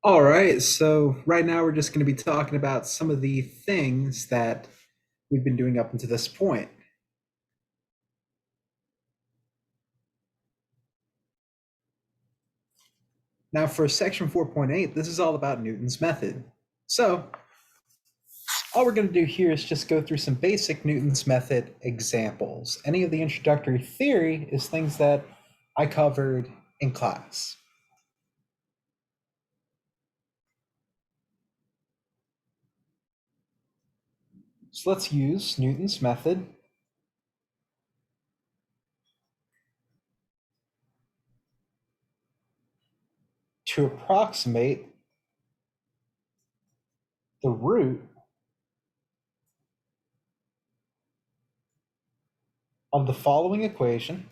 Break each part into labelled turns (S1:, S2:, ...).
S1: All right, so right now we're just going to be talking about some of the things that we've been doing up until this point. Now, for section 4.8, this is all about Newton's method. So, all we're going to do here is just go through some basic Newton's method examples. Any of the introductory theory is things that I covered in class. So, let's use Newton's method to approximate the root of the following equation.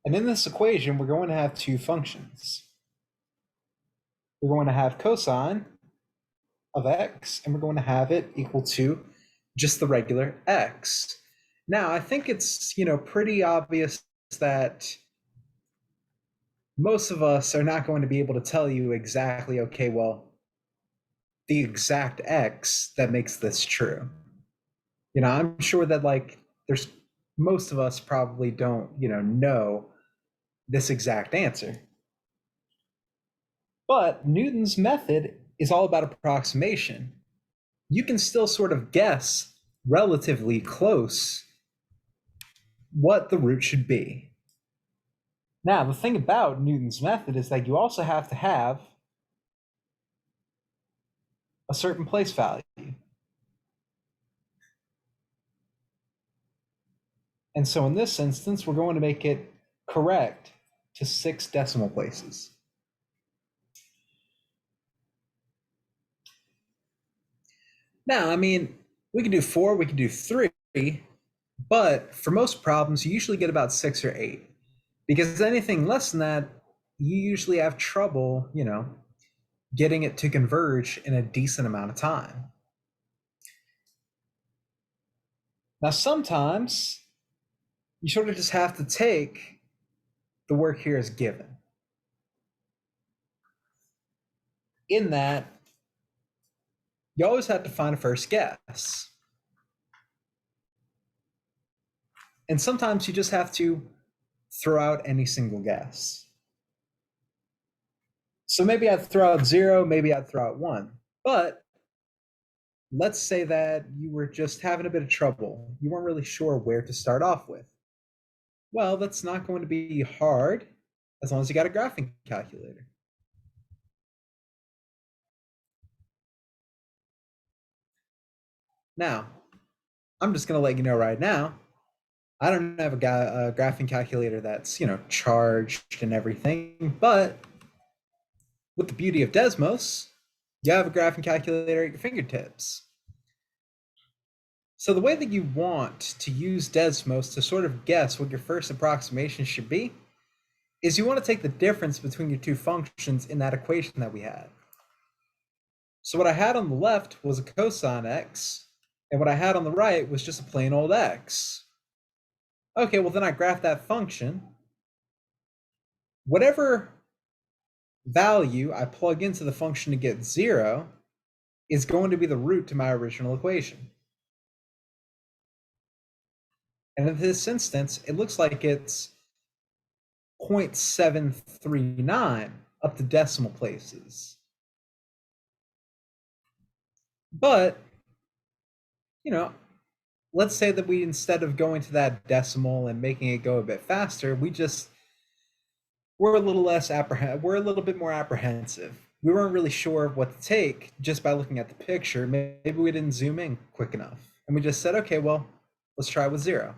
S1: And in this equation, we're going to have two functions. We're going to have cosine of x, and we're going to have it equal to just the regular x. Now, I think it's, pretty obvious that most of us are not going to be able to tell you exactly, okay, well, the exact x that makes this true. I'm sure that there's most of us probably don't, know this exact answer. But Newton's method is all about approximation. You can still sort of guess relatively close what the root should be. Now, the thing about Newton's method is that you also have to have a certain place value. And so in this instance, we're going to make it correct to 6 decimal places. Now, we can do 4, we can do 3, but for most problems, you usually get about 6 or 8. Because anything less than that, you usually have trouble, getting it to converge in a decent amount of time. Now, sometimes you sort of just have to take the work here as given. In that, you always have to find a first guess. And sometimes you just have to throw out any single guess. So maybe I'd throw out 0, maybe I'd throw out 1. But let's say that you were just having a bit of trouble. You weren't really sure where to start off with. Well, that's not going to be hard as long as you got a graphing calculator. Now, I'm just going to let you know right now, I don't have a graphing calculator that's, charged and everything, but with the beauty of Desmos, you have a graphing calculator at your fingertips. So the way that you want to use Desmos to sort of guess what your first approximation should be is you want to take the difference between your two functions in that equation that we had. So what I had on the left was a cosine x, and what I had on the right was just a plain old x. Okay, well then I graph that function. Whatever value I plug into the function to get 0 is going to be the root to my original equation. And in this instance, it looks like it's 0.739 up to decimal places. But, let's say that we, instead of going to that decimal and making it go a bit faster, we're a little bit more apprehensive. We weren't really sure what to take just by looking at the picture. Maybe we didn't zoom in quick enough. And we just said, okay, well, let's try with 0.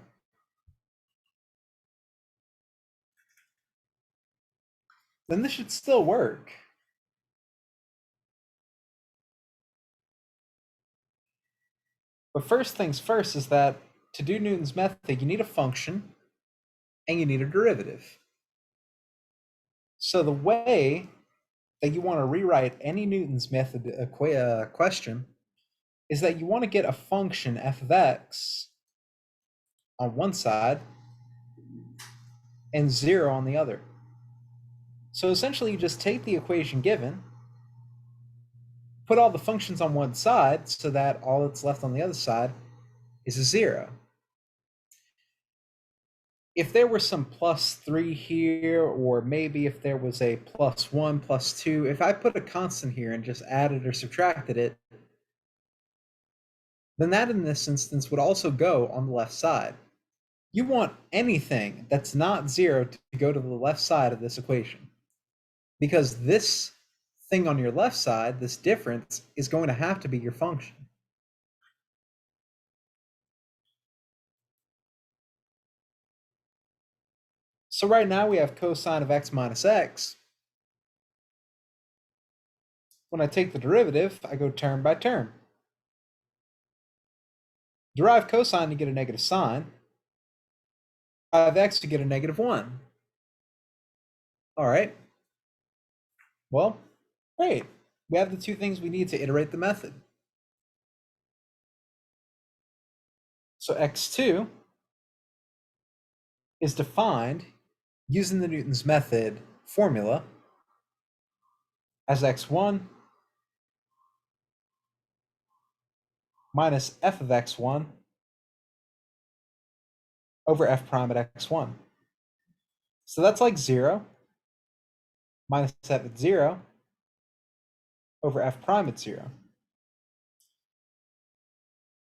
S1: Then this should still work. But first things first is that to do Newton's method, you need a function and you need a derivative. So the way that you want to rewrite any Newton's method question is that you want to get a function f of x on one side and 0 on the other. So essentially, you just take the equation given, put all the functions on one side so that all that's left on the other side is a 0. If there were some +3 here, or maybe if there was a +1, +2, if I put a constant here and just added or subtracted it, then that in this instance would also go on the left side. You want anything that's not 0 to go to the left side of this equation, because this thing on your left side, this difference, is going to have to be your function. So right now we have cosine of x minus x. When I take the derivative, I go term by term. Derive cosine to get a negative sign. Derive x to get a -1. All right. Well, great. We have the two things we need to iterate the method. So x2 is defined using the Newton's method formula as x1 minus f of x1 over f prime at x1. So that's like 0 minus f at 0 over f prime at 0.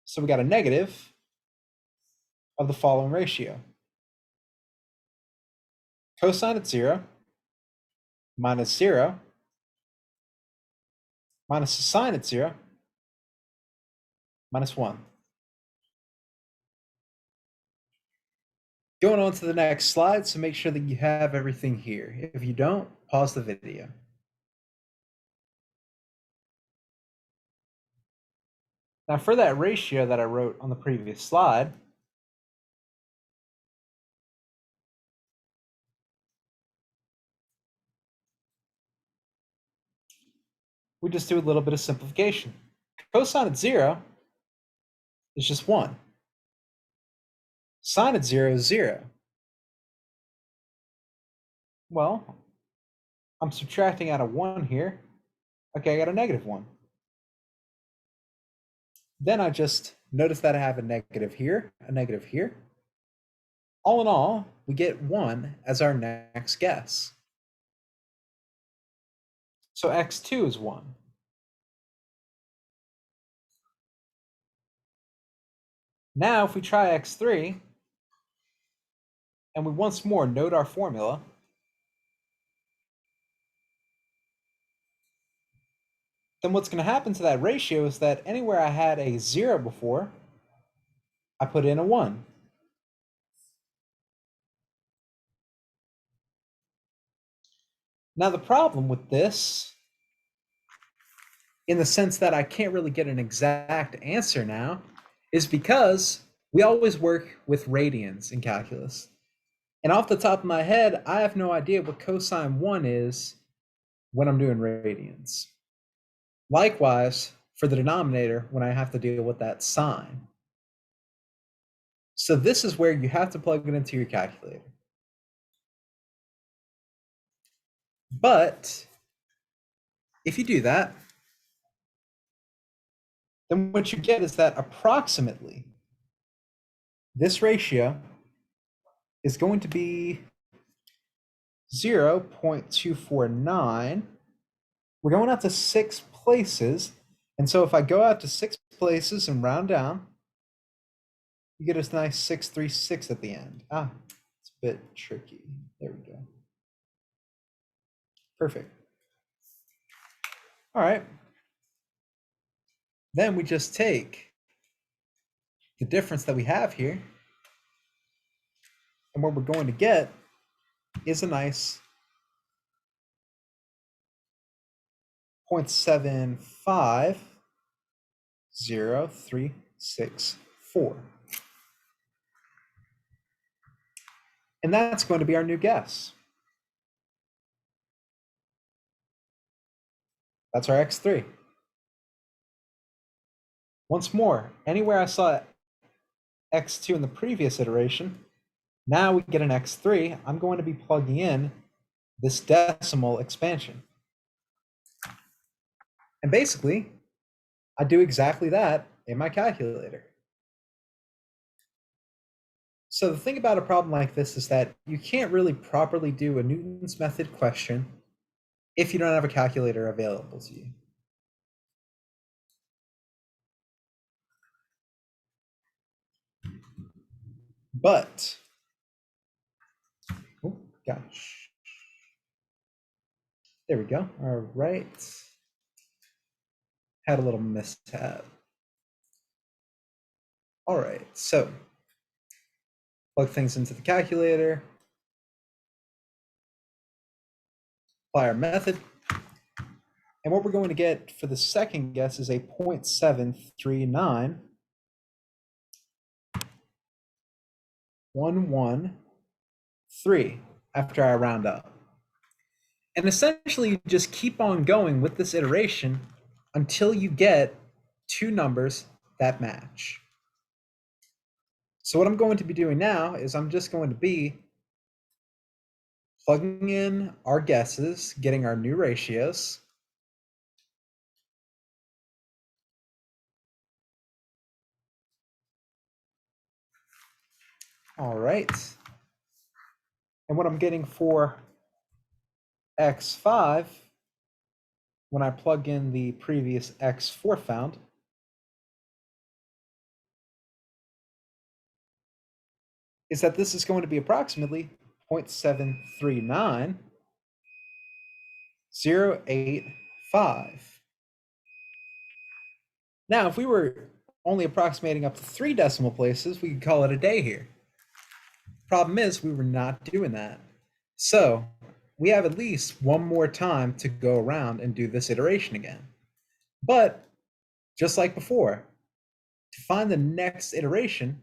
S1: So we got a negative of the following ratio. Cosine at 0 minus 0 minus the sine at 0 minus 1. Going on to the next slide, so make sure that you have everything here. If you don't, pause the video. Now for that ratio that I wrote on the previous slide, we just do a little bit of simplification. Cosine at 0 is just 1. Sine at 0 is 0. Well, I'm subtracting out a 1 here. Okay, I got a -1. Then I just notice that I have a negative here, a negative here. All in all, we get 1 as our next guess. So x2 is 1. Now, if we try x3, and we once more note our formula, then what's going to happen to that ratio is that anywhere I had a 0 before, I put in a 1. Now, the problem with this, in the sense that I can't really get an exact answer now, is because we always work with radians in calculus. And off the top of my head, I have no idea what cosine 1 is when I'm doing radians. Likewise, for the denominator, when I have to deal with that sine. So this is where you have to plug it into your calculator. But if you do that, then what you get is that approximately this ratio is going to be 0.249. We're going out to 6 places. And so if I go out to 6 places and round down, you get a nice 636 at the end. It's a bit tricky. There we go. Perfect. All right. Then we just take the difference that we have here, and what we're going to get is a nice 0.750364. And that's going to be our new guess. That's our x3. Once more, anywhere I saw x2 in the previous iteration, now we get an x3. I'm going to be plugging in this decimal expansion. And basically, I do exactly that in my calculator. So the thing about a problem like this is that you can't really properly do a Newton's method question if you don't have a calculator available to you. But, oh gosh, there we go. All right, had a little mishap. All right, so plug things into the calculator, apply our method, and what we're going to get for the second guess is a 0.7391113 after I round up. And essentially, you just keep on going with this iteration until you get two numbers that match. So what I'm going to be doing now is I'm just going to be plugging in our guesses, getting our new ratios. All right. And what I'm getting for x5, when I plug in the previous x4 found, is that this is going to be approximately 0.739,085. Now, if we were only approximating up to 3 decimal places, we could call it a day here. Problem is, we were not doing that. So we have at least one more time to go around and do this iteration again. But just like before, to find the next iteration,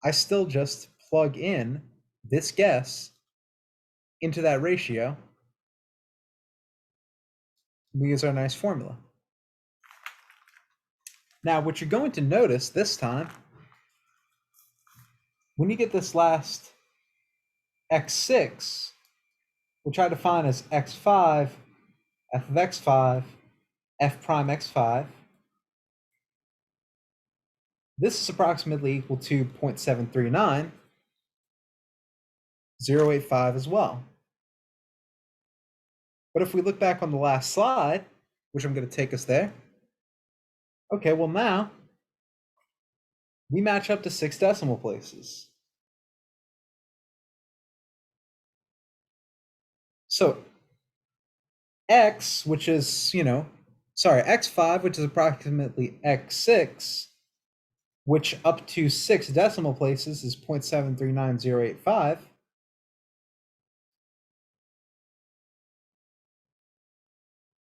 S1: I still just plug in this guess into that ratio. We use our nice formula. Now, what you're going to notice this time, when you get this last x6, which I define as x5, f of x5, f prime x5, this is approximately equal to 0.739,085 as well. But if we look back on the last slide, which I'm going to take us there, okay, well now we match up to 6 decimal places. So x, which is, x5, which is approximately x6, which up to 6 decimal places is 0.739085.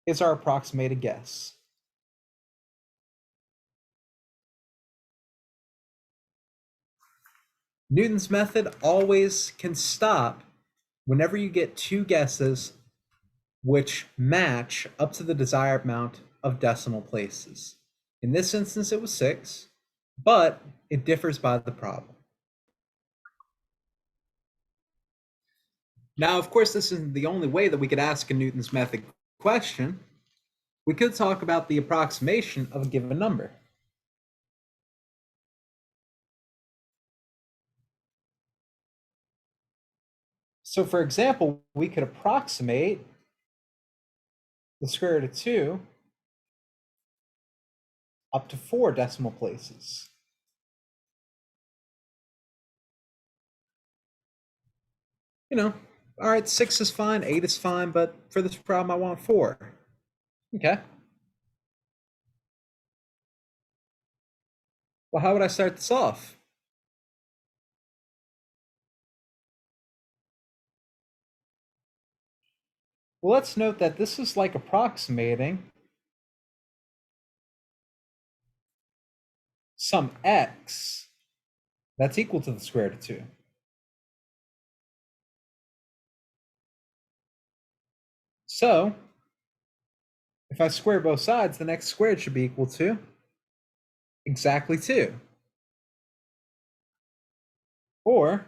S1: Is our approximated guess. Newton's method always can stop whenever you get 2 guesses which match up to the desired amount of decimal places. In this instance, it was 6, but it differs by the problem. Now, of course, this isn't the only way that we could ask a Newton's method question. We could talk about the approximation of a given number. So for example, we could approximate the square root of 2 up to 4 decimal places. All right, 6 is fine, 8 is fine, but for this problem, I want 4. Okay. Well, how would I start this off? Well, let's note that this is like approximating some x that's equal to the square root of 2. So if I square both sides, the x squared should be equal to exactly 2. Or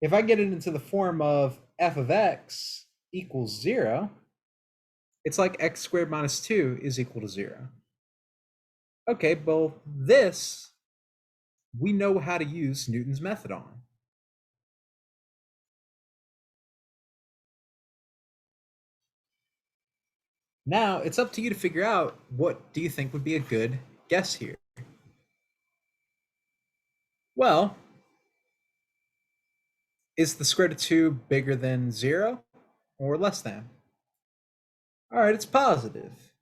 S1: If I get it into the form of f of x equals 0, it's like x squared minus 2 is equal to 0. Okay, well, this we know how to use Newton's method on. Now, it's up to you to figure out what do you think would be a good guess here. Well, is the square root of 2 bigger than 0 or less than? All right, it's positive.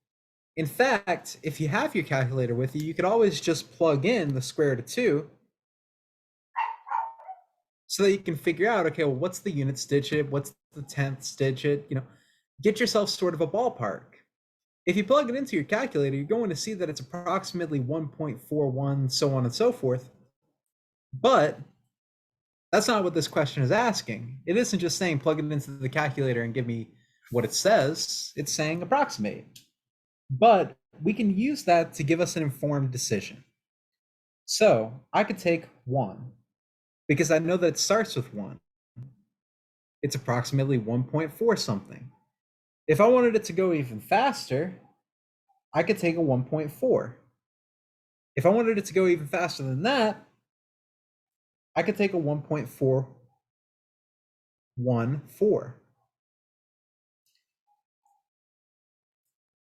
S1: In fact, if you have your calculator with you, you could always just plug in the square root of 2 so that you can figure out, okay, well, what's the units digit? What's the tenths digit? Get yourself sort of a ballpark. If you plug it into your calculator, you're going to see that it's approximately 1.41, so on and so forth. But that's not what this question is asking. It isn't just saying plug it into the calculator and give me what it says. It's saying approximate. But we can use that to give us an informed decision. So I could take 1 because I know that it starts with 1. It's approximately 1.4 something. If I wanted it to go even faster, I could take a 1.4. If I wanted it to go even faster than that, I could take a 1.414.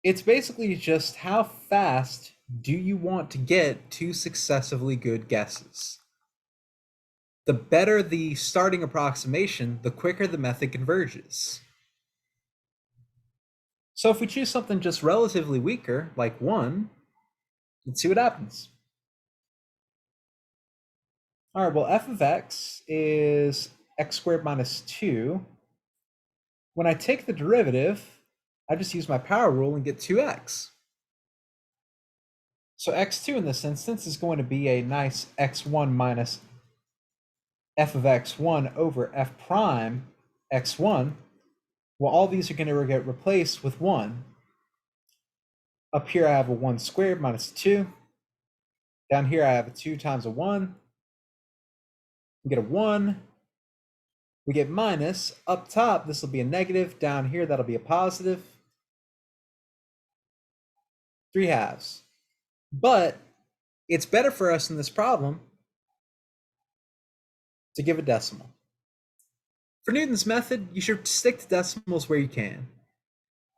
S1: It's basically just how fast do you want to get 2 successively good guesses. The better the starting approximation, the quicker the method converges. So if we choose something just relatively weaker, like 1, let's see what happens. All right, well, f of x is x squared minus 2. When I take the derivative, I just use my power rule and get 2x. So x2 in this instance is going to be a nice x1 minus f of x1 over f prime x1. Well, all these are going to get replaced with 1. Up here I have a 1 squared minus 2. Down here I have a 2 times a 1. We get a 1. We get minus. Up top, this will be a negative. Down here, that'll be a positive. 3 halves. But it's better for us in this problem to give a decimal. For Newton's method, you should stick to decimals where you can,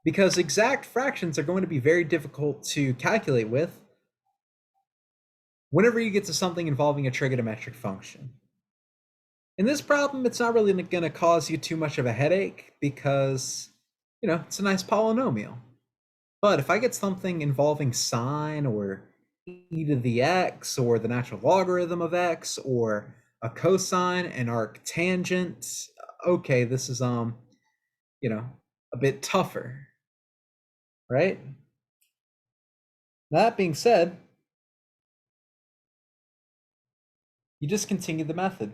S1: because exact fractions are going to be very difficult to calculate with whenever you get to something involving a trigonometric function. In this problem, it's not really going to cause you too much of a headache because, it's a nice polynomial. But if I get something involving sine or e to the x or the natural logarithm of x or a cosine, an arctangent, okay, this is a bit tougher, right? That being said, you just continue the method.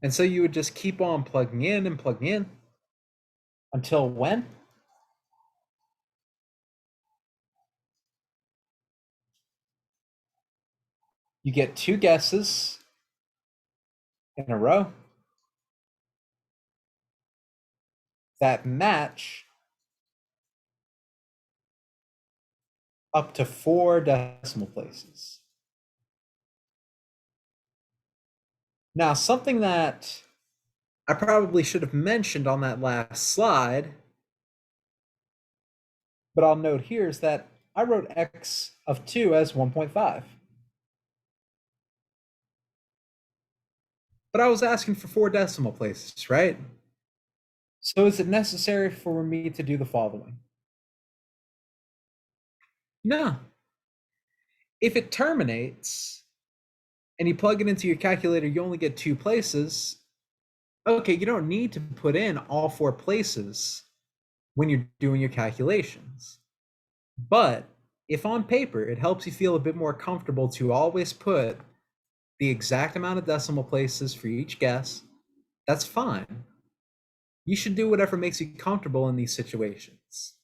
S1: And so you would just keep on plugging in and plugging in until when? You get 2 guesses in a row that match up to 4 decimal places. Now, something that I probably should have mentioned on that last slide, but I'll note here, is that I wrote x of 2 as 1.5. But I was asking for 4 decimal places, right? So is it necessary for me to do the following? No. If it terminates and you plug it into your calculator, you only get 2 places. Okay, you don't need to put in all 4 places when you're doing your calculations. But if on paper it helps you feel a bit more comfortable to always put the exact amount of decimal places for each guess, that's fine. You should do whatever makes you comfortable in these situations.